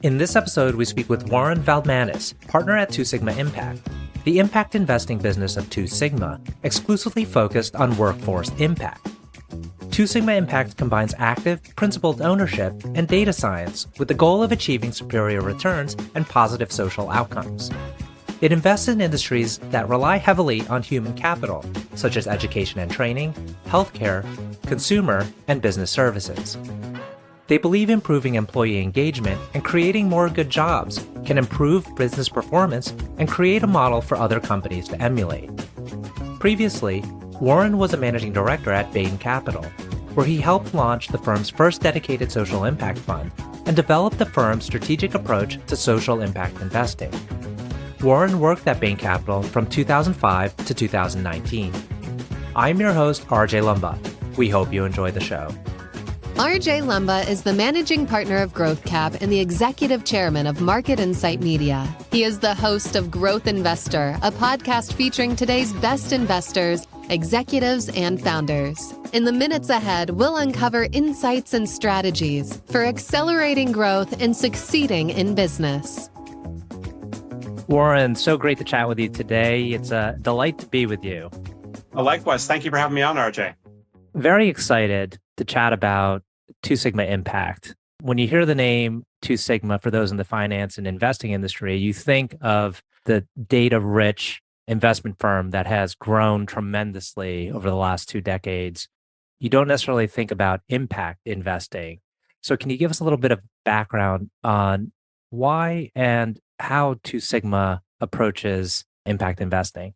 In this episode, we speak with Warren Valdmanis, partner at 2 Sigma Impact, the impact investing business of 2 Sigma, exclusively focused on workforce impact. 2 Sigma Impact combines active, principled ownership and data science with the goal of achieving superior returns and positive social outcomes. It invests in industries that rely heavily on human capital, such as education and training, healthcare, consumer, and business services. They believe improving employee engagement and creating more good jobs can improve business performance and create a model for other companies to emulate. Previously, Warren was a managing director at Bain Capital, where he helped launch the firm's first dedicated social impact fund and developed the firm's strategic approach to social impact investing. Warren worked at Bain Capital from 2005 to 2019. I'm your host, RJ Lumba. We hope you enjoy the show. RJ Lumba is the managing partner of Growth Cap and the executive chairman of Market Insight Media. He is the host of Growth Investor, a podcast featuring today's best investors, executives, and founders. In the minutes ahead, we'll uncover insights and strategies for accelerating growth and succeeding in business. Warren, so great to chat with you today. It's a delight to be with you. Well, likewise. Thank you for having me on, RJ. Very excited to chat about 2 Sigma Impact. When you hear the name 2 Sigma, for those in the finance and investing industry, you think of the data-rich investment firm that has grown tremendously over the last 2 decades. You don't necessarily think about impact investing. So can you give us a little bit of background on why and how 2 Sigma approaches impact investing?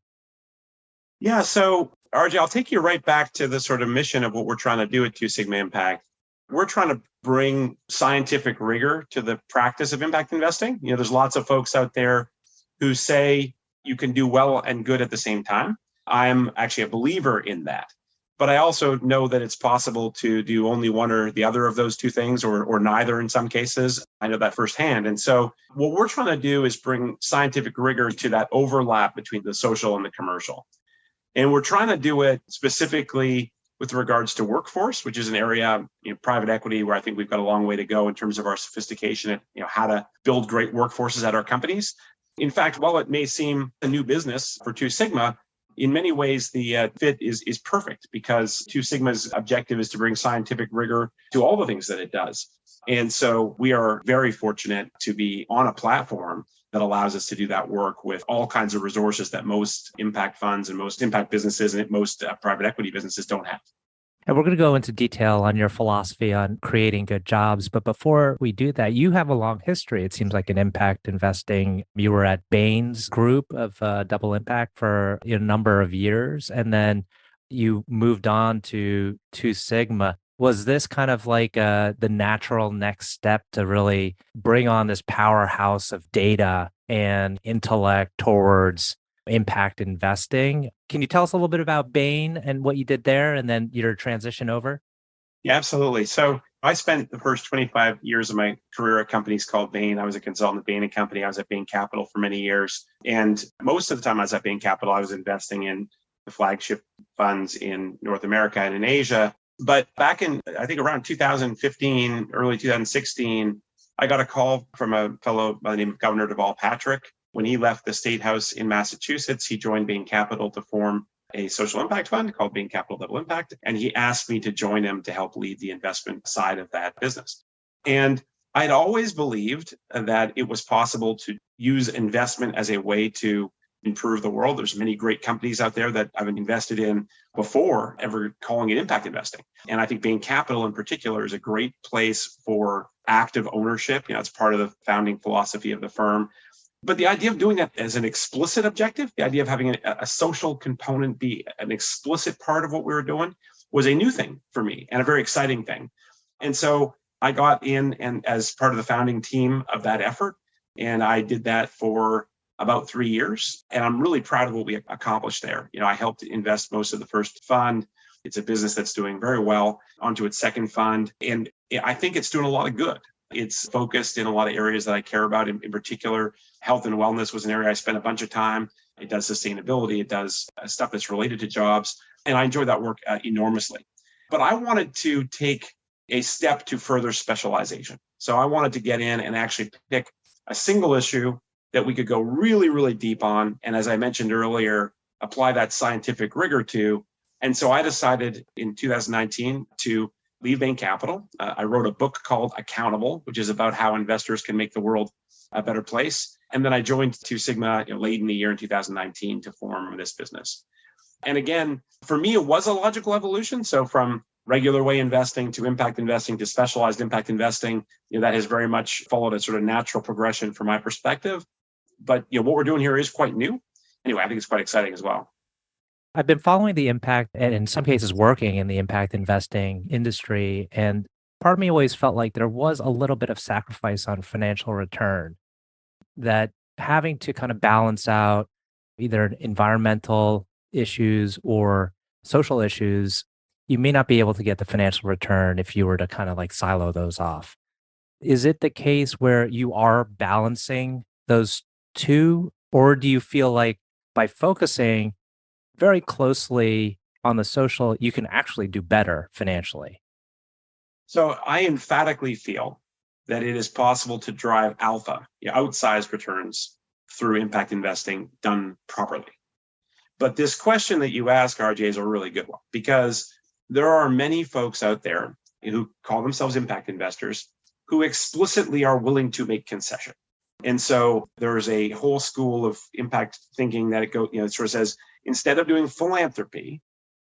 Yeah, so RJ, I'll take you right back to the sort of mission of what we're trying to do at 2 Sigma Impact. We're trying to bring scientific rigor to the practice of impact investing. There's lots of folks out there who say you can do well and good at the same time. I'm actually a believer in that. But I also know that it's possible to do only one or the other of those 2 things, or neither in some cases. I know that firsthand. And so what we're trying to do is bring scientific rigor to that overlap between the social and the commercial. And we're trying to do it specifically with regards to workforce, which is an area, private equity, where I think we've got a long way to go in terms of our sophistication at, how to build great workforces at our companies. In fact, while it may seem a new business for 2 Sigma, in many ways, the fit is perfect, because 2 Sigma's objective is to bring scientific rigor to all the things that it does. And so we are very fortunate to be on a platform that allows us to do that work with all kinds of resources that most impact funds and most impact businesses and most private equity businesses don't have. And we're going to go into detail on your philosophy on creating good jobs. But before we do that, you have a long history, it seems like, in impact investing. You were at Bain's group of Double Impact for a number of years, and then you moved on to 2 Sigma. Was this kind of like the natural next step to really bring on this powerhouse of data and intellect towards impact investing? Can you tell us a little bit about Bain and what you did there, and then your transition over? Yeah, absolutely. So I spent the first 25 years of my career at companies called Bain. I was a consultant at Bain & Company. I was at Bain Capital for many years. And most of the time I was at Bain Capital, I was investing in the flagship funds in North America and in Asia. But back in, I think around 2015, early 2016, I got a call from a fellow by the name of Governor Deval Patrick. When he left the State House in Massachusetts, he joined Bain Capital to form a social impact fund called Bain Capital Double Impact. And he asked me to join him to help lead the investment side of that business. And I'd always believed that it was possible to use investment as a way to improve the world. There's many great companies out there that I've invested in before ever calling it impact investing. And I think Bain Capital in particular is a great place for active ownership. It's part of the founding philosophy of the firm. But the idea of doing that as an explicit objective, the idea of having a social component be an explicit part of what we were doing, was a new thing for me and a very exciting thing. And so I got in and as part of the founding team of that effort. And I did that for about 3 years. And I'm really proud of what we accomplished there. I helped invest most of the first fund. It's a business that's doing very well, onto its second fund. And I think it's doing a lot of good. It's focused in a lot of areas that I care about. In particular, health and wellness was an area I spent a bunch of time. It does sustainability. It does stuff that's related to jobs. And I enjoy that work enormously. But I wanted to take a step to further specialization. So I wanted to get in and actually pick a single issue that we could go really, really deep on. And as I mentioned earlier, apply that scientific rigor to. And so I decided in 2019 to leave Bain Capital. I wrote a book called Accountable, which is about how investors can make the world a better place. And then I joined Two Sigma late in the year in 2019 to form this business. And again, for me, it was a logical evolution. So from regular way investing to impact investing to specialized impact investing, that has very much followed a sort of natural progression from my perspective. But what we're doing here is quite new. Anyway, I think it's quite exciting as well. I've been following the impact and in some cases working in the impact investing industry. And part of me always felt like there was a little bit of sacrifice on financial return, that having to kind of balance out either environmental issues or social issues, you may not be able to get the financial return if you were to kind of like silo those off. Is it the case where you are balancing those two, or do you feel like by focusing very closely on the social, you can actually do better financially? So I emphatically feel that it is possible to drive alpha, outsized returns through impact investing done properly. But this question that you ask, RJ, is a really good one, because there are many folks out there who call themselves impact investors who explicitly are willing to make concession. And so there's a whole school of impact thinking that it sort of says, instead of doing philanthropy,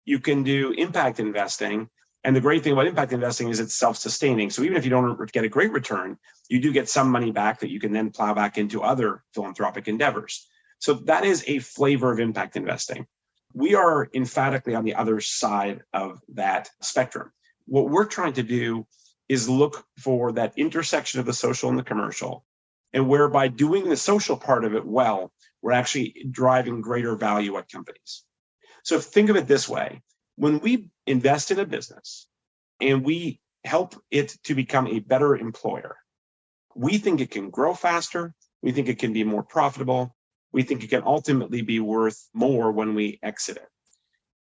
you can do impact investing. And the great thing about impact investing is it's self-sustaining. So even if you don't get a great return, you do get some money back that you can then plow back into other philanthropic endeavors. So that is a flavor of impact investing. We are emphatically on the other side of that spectrum. What we're trying to do is look for that intersection of the social and the commercial, and whereby doing the social part of it well, we're actually driving greater value at companies. So think of it this way. When we invest in a business and we help it to become a better employer, we think it can grow faster. We think it can be more profitable. We think it can ultimately be worth more when we exit it.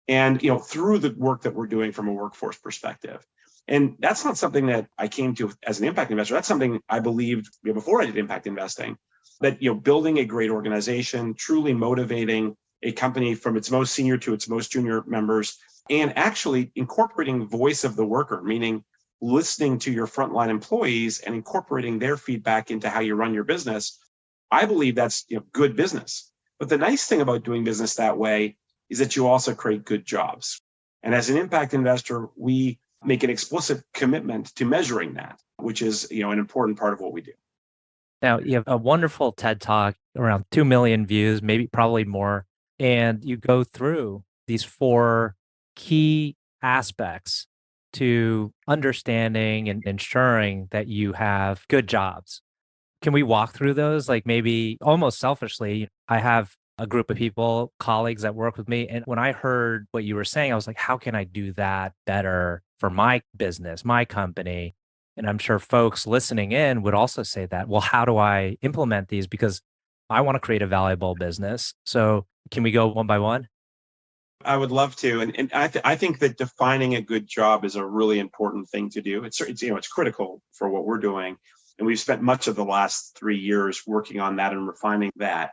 And, through the work that we're doing from a workforce perspective. And that's not something that I came to as an impact investor. That's something I believed before I did impact investing, that, building a great organization, truly motivating a company from its most senior to its most junior members, and actually incorporating voice of the worker, meaning listening to your frontline employees and incorporating their feedback into how you run your business. I believe that's good business. But the nice thing about doing business that way is that you also create good jobs. And as an impact investor, we make an explicit commitment to measuring that, which is an important part of what we do. Now, you have a wonderful TED Talk, around 2 million views, maybe probably more. And you go through these 4 key aspects to understanding and ensuring that you have good jobs. Can we walk through those? Like maybe almost selfishly, I have a group of people, colleagues that work with me. And when I heard what you were saying, I was like, how can I do that better for my business, my company? And I'm sure folks listening in would also say that, well, how do I implement these? Because I want to create a valuable business. So can we go one by one? I would love to. And I think that defining a good job is a really important thing to do. It's critical for what we're doing. And we've spent much of the last 3 years working on that and refining that.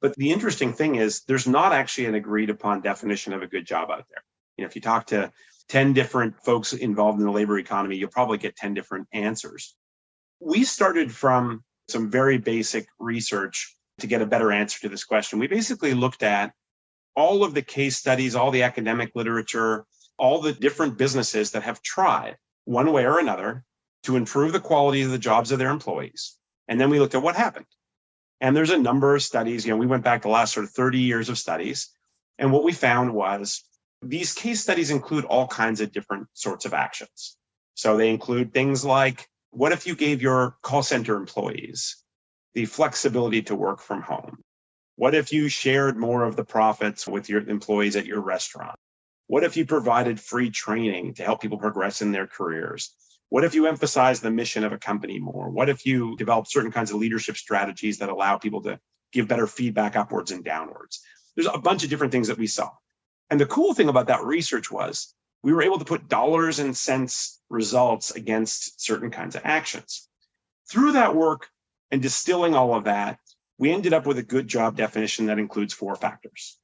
But the interesting thing is there's not actually an agreed upon definition of a good job out there. If you talk to 10 different folks involved in the labor economy, you'll probably get 10 different answers. We started from some very basic research to get a better answer to this question. We basically looked at all of the case studies, all the academic literature, all the different businesses that have tried one way or another to improve the quality of the jobs of their employees. And then we looked at what happened. And there's a number of studies, we went back the last sort of 30 years of studies. And what we found was these case studies include all kinds of different sorts of actions. So they include things like, what if you gave your call center employees the flexibility to work from home? What if you shared more of the profits with your employees at your restaurant? What if you provided free training to help people progress in their careers? What if you emphasize the mission of a company more? What if you develop certain kinds of leadership strategies that allow people to give better feedback upwards and downwards? There's a bunch of different things that we saw. And the cool thing about that research was we were able to put dollars and cents results against certain kinds of actions. Through that work and distilling all of that, we ended up with a good job definition that includes 4 factors.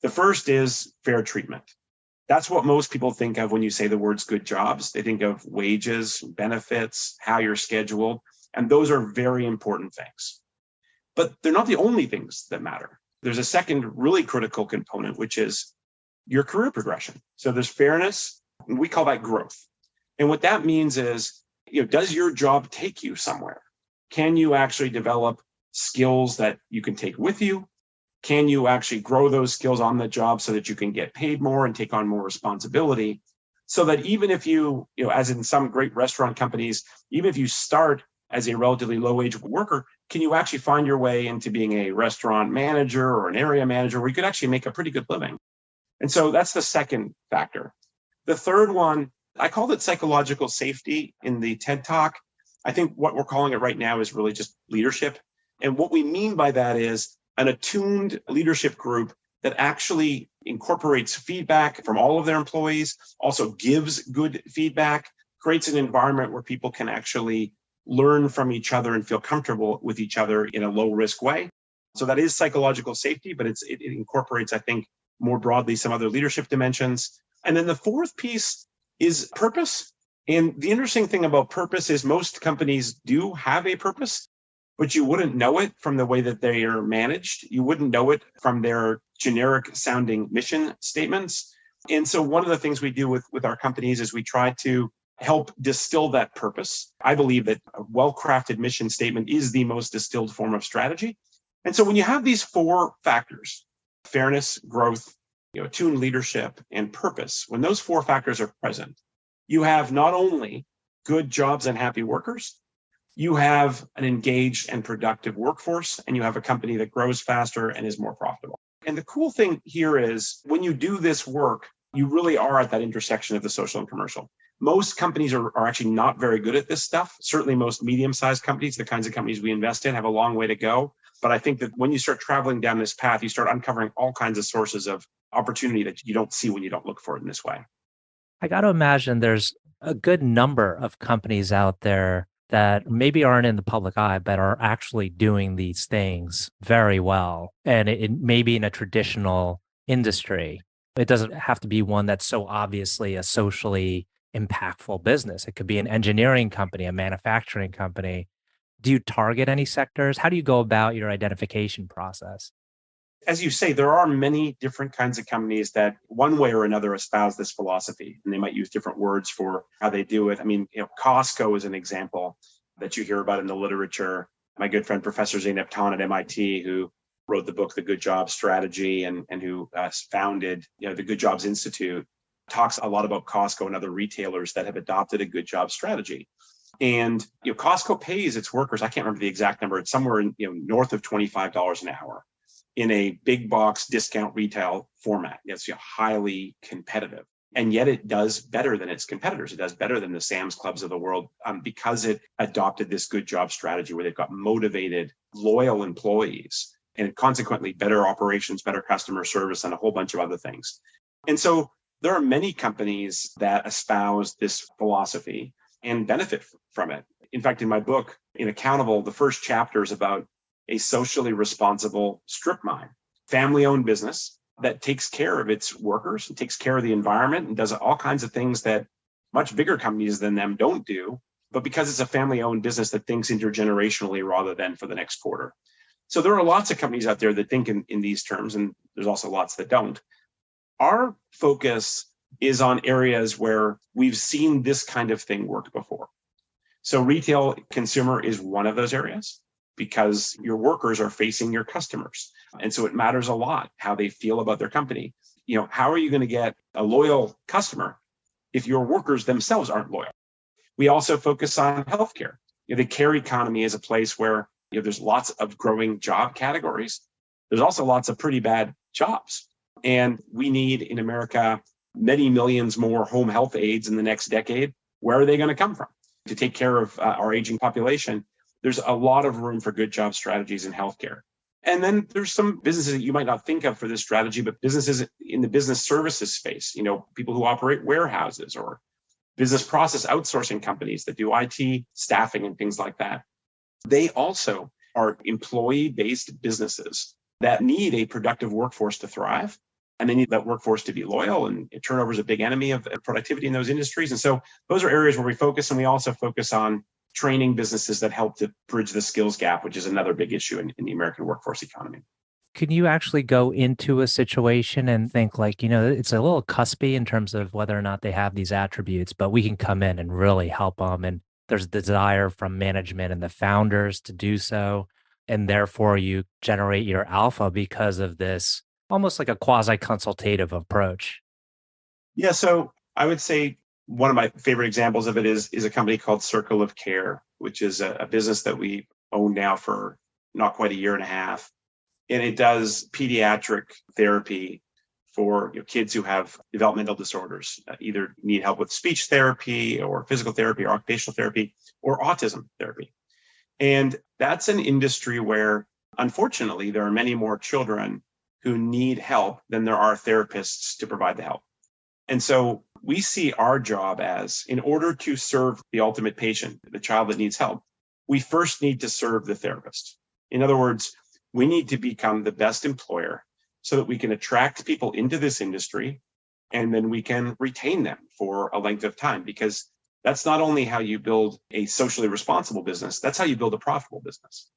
The first is fair treatment. That's what most people think of when you say the words good jobs. They think of wages, benefits, how you're scheduled, and those are very important things. But they're not the only things that matter. There's a second really critical component, which is your career progression. So there's fairness, and we call that growth. And what that means is, does your job take you somewhere? Can you actually develop skills that you can take with you? Can you actually grow those skills on the job so that you can get paid more and take on more responsibility? So that even if you as in some great restaurant companies, even if you start as a relatively low-wage worker, can you actually find your way into being a restaurant manager or an area manager where you could actually make a pretty good living? And so that's the second factor. The third one, I called it psychological safety in the TED Talk. I think what we're calling it right now is really just leadership. And what we mean by that is an attuned leadership group that actually incorporates feedback from all of their employees, also gives good feedback, creates an environment where people can actually learn from each other and feel comfortable with each other in a low-risk way. So that is psychological safety, but it incorporates, I think, more broadly some other leadership dimensions. And then the fourth piece is purpose. And the interesting thing about purpose is most companies do have a purpose, but you wouldn't know it from the way that they are managed. You wouldn't know it from their generic sounding mission statements. And so one of the things we do with our companies is we try to help distill that purpose. I believe that a well-crafted mission statement is the most distilled form of strategy. And so when you have these 4 factors, fairness, growth, attuned leadership, and purpose, when those 4 factors are present, you have not only good jobs and happy workers, you have an engaged and productive workforce, and you have a company that grows faster and is more profitable. And the cool thing here is when you do this work, you really are at that intersection of the social and commercial. Most companies are actually not very good at this stuff. Certainly most medium-sized companies, the kinds of companies we invest in, have a long way to go. But I think that when you start traveling down this path, you start uncovering all kinds of sources of opportunity that you don't see when you don't look for it in this way. I got to imagine there's a good number of companies out there that maybe aren't in the public eye, but are actually doing these things very well. And it may be in a traditional industry. It doesn't have to be one that's so obviously a socially impactful business. It could be an engineering company, a manufacturing company. Do you target any sectors? How do you go about your identification process? As you say, there are many different kinds of companies that one way or another espouse this philosophy, and they might use different words for how they do it. I mean, Costco is an example that you hear about in the literature. My good friend, Professor Zeynep Ton at MIT, who wrote the book, The Good Jobs Strategy, and who founded the Good Jobs Institute, talks a lot about Costco and other retailers that have adopted a good job strategy. And Costco pays its workers, I can't remember the exact number, it's somewhere in north of $25 an hour in a big box discount retail format. It's highly competitive. And yet it does better than its competitors. It does better than the Sam's Clubs of the world because it adopted this good job strategy where they've got motivated, loyal employees and consequently better operations, better customer service, and a whole bunch of other things. And so there are many companies that espouse this philosophy and benefit from it. In fact, in my book, in Accountable, the first chapter is about a socially responsible strip mine, family-owned business that takes care of its workers and takes care of the environment and does all kinds of things that much bigger companies than them don't do. But because it's a family-owned business that thinks intergenerationally rather than for the next quarter. So there are lots of companies out there that think in these terms, and there's also lots that don't. Our focus is on areas where we've seen this kind of thing work before. So retail consumer is one of those areas because your workers are facing your customers. And so it matters a lot how they feel about their company. How are you going to get a loyal customer if your workers themselves aren't loyal? We also focus on healthcare. The care economy is a place where there's lots of growing job categories. There's also lots of pretty bad jobs. And we need in America many millions more home health aides in the next decade. Where are they going to come from to take care of our aging population? There's a lot of room for good job strategies in healthcare. And then there's some businesses that you might not think of for this strategy, but businesses in the business services space, people who operate warehouses or business process outsourcing companies that do IT staffing and things like that. They also are employee-based businesses that need a productive workforce to thrive. And they need that workforce to be loyal, and turnover is a big enemy of productivity in those industries. And so those are areas where we focus, and we also focus on training businesses that help to bridge the skills gap, which is another big issue in the American workforce economy. Can you actually go into a situation and think like, it's a little cuspy in terms of whether or not they have these attributes, but we can come in and really help them. And there's the desire from management and the founders to do so. And therefore you generate your alpha because of this, almost like a quasi-consultative approach. Yeah, so I would say one of my favorite examples of it is a company called Circle of Care, which is a business that we own now for not quite a year and a half. And it does pediatric therapy for kids who have developmental disorders, either need help with speech therapy or physical therapy or occupational therapy or autism therapy. And that's an industry where, unfortunately, there are many more children who need help than there are therapists to provide the help. And so we see our job as, in order to serve the ultimate patient, the child that needs help, we first need to serve the therapist. In other words, we need to become the best employer so that we can attract people into this industry, and then we can retain them for a length of time, because that's not only how you build a socially responsible business, that's how you build a profitable business.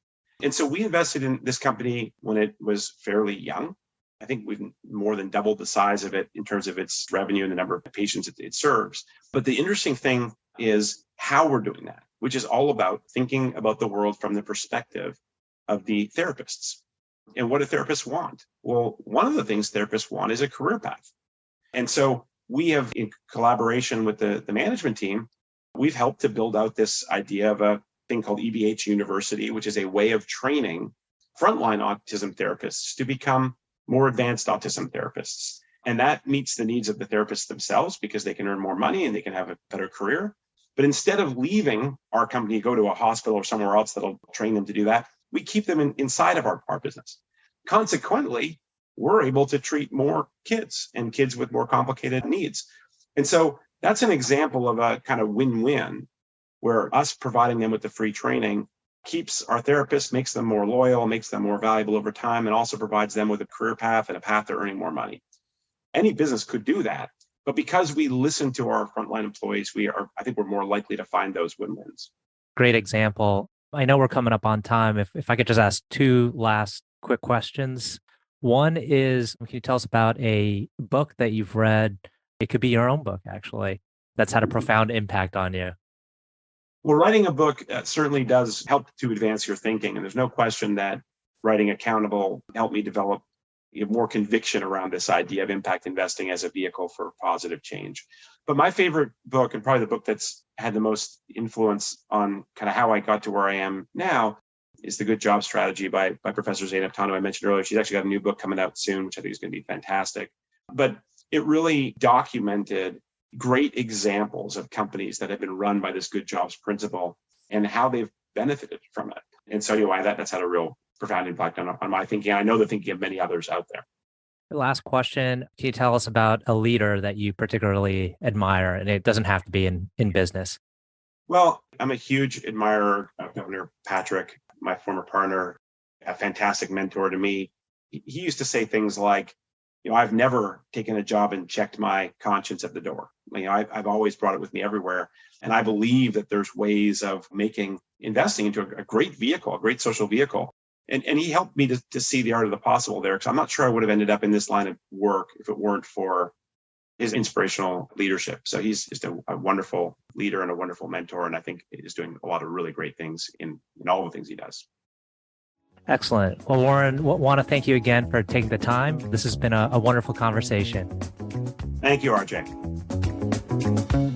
And so we invested in this company when it was fairly young. I think we've more than doubled the size of it in terms of its revenue and the number of patients it serves. But the interesting thing is how we're doing that, which is all about thinking about the world from the perspective of the therapists. And what do therapists want? Well, one of the things therapists want is a career path. And so we have, in collaboration with the management team, we've helped to build out this idea of a thing called EBH University, which is a way of training frontline autism therapists to become more advanced autism therapists. And that meets the needs of the therapists themselves because they can earn more money and they can have a better career. But instead of leaving our company, go to a hospital or somewhere else that'll train them to do that, we keep them inside of our business. Consequently, we're able to treat more kids and kids with more complicated needs. And so that's an example of a kind of win-win, where us providing them with the free training keeps our therapists, makes them more loyal, makes them more valuable over time, and also provides them with a career path and a path to earning more money. Any business could do that, but because we listen to our frontline employees, I think we're more likely to find those win-wins. Great example. I know we're coming up on time. If I could just ask two last quick questions. One is, can you tell us about a book that you've read? It could be your own book, actually, that's had a profound impact on you. Well, writing a book certainly does help to advance your thinking. And there's no question that writing Accountable helped me develop more conviction around this idea of impact investing as a vehicle for positive change. But my favorite book, and probably the book that's had the most influence on kind of how I got to where I am now, is The Good Job Strategy by Professor Zeynep Tano. I mentioned earlier, she's actually got a new book coming out soon, which I think is going to be fantastic. But it really documented great examples of companies that have been run by this good jobs principle and how they've benefited from it. And so anyway, that's had a real profound impact on my thinking. I know the thinking of many others out there. The last question, can you tell us about a leader that you particularly admire? And it doesn't have to be in business. Well, I'm a huge admirer of Governor Patrick, my former partner, a fantastic mentor to me. He used to say things like, I've never taken a job and checked my conscience at the door. I've always brought it with me everywhere. And I believe that there's ways of making investing into a great vehicle, a great social vehicle. And he helped me to see the art of the possible there, because I'm not sure I would have ended up in this line of work if it weren't for his inspirational leadership. So he's just a wonderful leader and a wonderful mentor. And I think is doing a lot of really great things in all the things he does. Excellent. Well, Warren, want to thank you again for taking the time. This has been a wonderful conversation. Thank you, RJ.